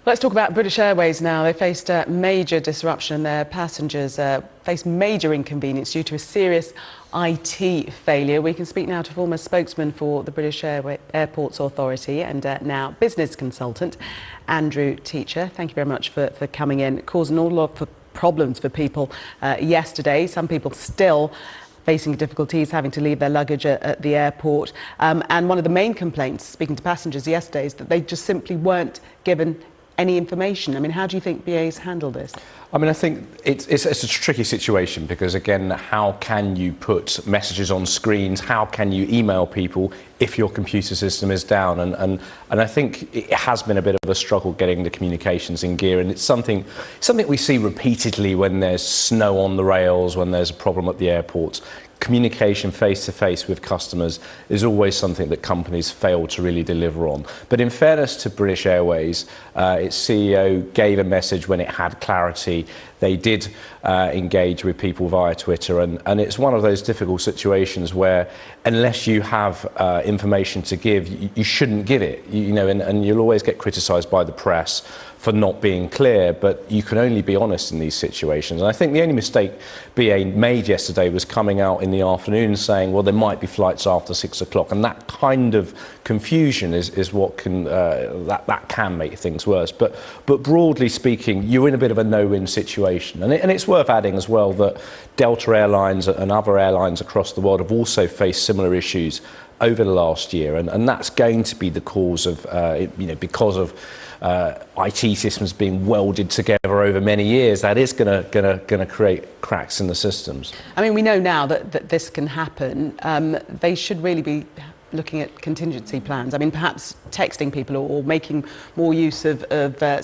Let's talk about British Airways now. They faced a major disruption and their passengers faced major inconvenience due to a serious IT failure. We can speak now to former spokesman for the British Airports Authority and now business consultant, Andrew Teacher. Thank you very much for coming in. It caused an awful lot of problems for people yesterday. Some people still facing difficulties having to leave their luggage at the airport. And one of the main complaints, speaking to passengers yesterday, is that they just simply weren't given any information. I mean, how do you think BA's handled this? I mean, I think it's a tricky situation because, again, how can you put messages on screens? How can you email people if your computer system is down? And I think it has been a bit of a struggle getting the communications in gear. And it's something we see repeatedly when there's snow on the rails, when there's a problem at the airports. Communication face-to-face with customers is always something that companies fail to really deliver on. But in fairness to British Airways, its CEO gave a message when it had clarity. They did engage with people via Twitter, and it's one of those difficult situations where unless you have information to give, you shouldn't give it. You know, and you'll always get criticised by the press for not being clear, but you can only be honest in these situations. And I think the only mistake BA made yesterday was coming out in the afternoon saying, well, there might be flights after 6 o'clock, and that kind of confusion is what can that can make things worse. But broadly speaking, you're in a bit of a no-win situation, and it's worth adding as well that Delta Airlines and other airlines across the world have also faced similar issues over the last year, and that's going to be the cause of because of IT systems being welded together over many years. That is going to create cracks in the systems. I mean, we know now that this can happen. They should really be looking at contingency plans. I mean, perhaps texting people or making more use of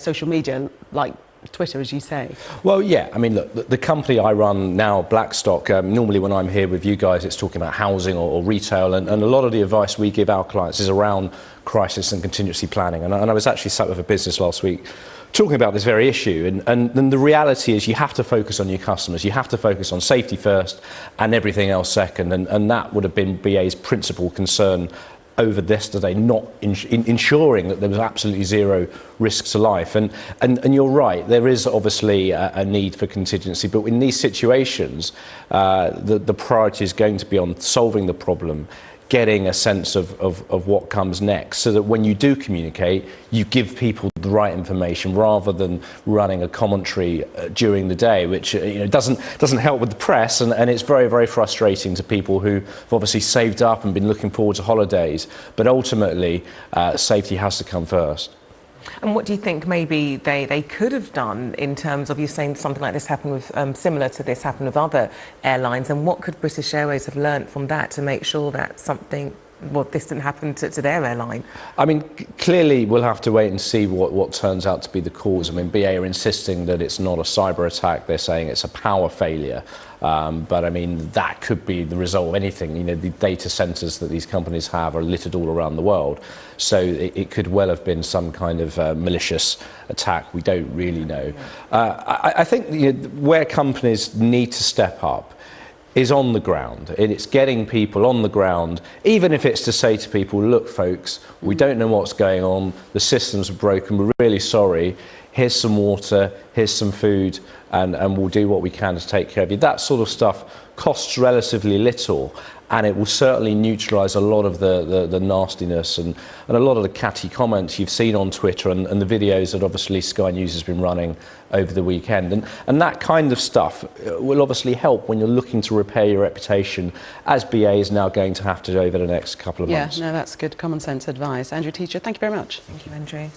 social media like Twitter, as you say. Well, yeah. I mean, look, the company I run now, Blackstock, normally when I'm here with you guys, it's talking about housing or retail, and a lot of the advice we give our clients is around crisis and contingency planning. And I was actually sat with a business last week talking about this very issue, and the reality is you have to focus on your customers, you have to focus on safety first and everything else second, and that would have been BA's principal concern over this today, not ensuring that there was absolutely zero risk to life. And you're right, there is obviously a need for contingency, but in these situations, the priority is going to be on solving the problem, getting a sense of what comes next, so that when you do communicate, you give people the right information rather than running a commentary during the day, which doesn't help with the press, and it's very, very frustrating to people who've obviously saved up and been looking forward to holidays. But ultimately, safety has to come first. And what do you think maybe they could have done in terms of, you saying something like this happened with, similar to this happened with other airlines, and what could British Airways have learnt from that to make sure that this didn't happen to their airline? I mean, clearly we'll have to wait and see what turns out to be the cause. I mean, BA are insisting that it's not a cyber attack. They're saying it's a power failure. But I mean, that could be the result of anything. The data centers that these companies have are littered all around the world. So it could well have been some kind of malicious attack. We don't really know. I think where companies need to step up is on the ground, and it's getting people on the ground, even if it's to say to people, look folks, we don't know what's going on, the systems are broken, we're really sorry, here's some water, here's some food, and we'll do what we can to take care of you. That sort of stuff costs relatively little, and it will certainly neutralise a lot of the nastiness and a lot of the catty comments you've seen on Twitter and the videos that obviously Sky News has been running over the weekend. And that kind of stuff will obviously help when you're looking to repair your reputation, as BA is now going to have to do over the next couple of months. Yeah, no, that's good common sense advice. Andrew Teacher, thank you very much. Thank you, Andrew.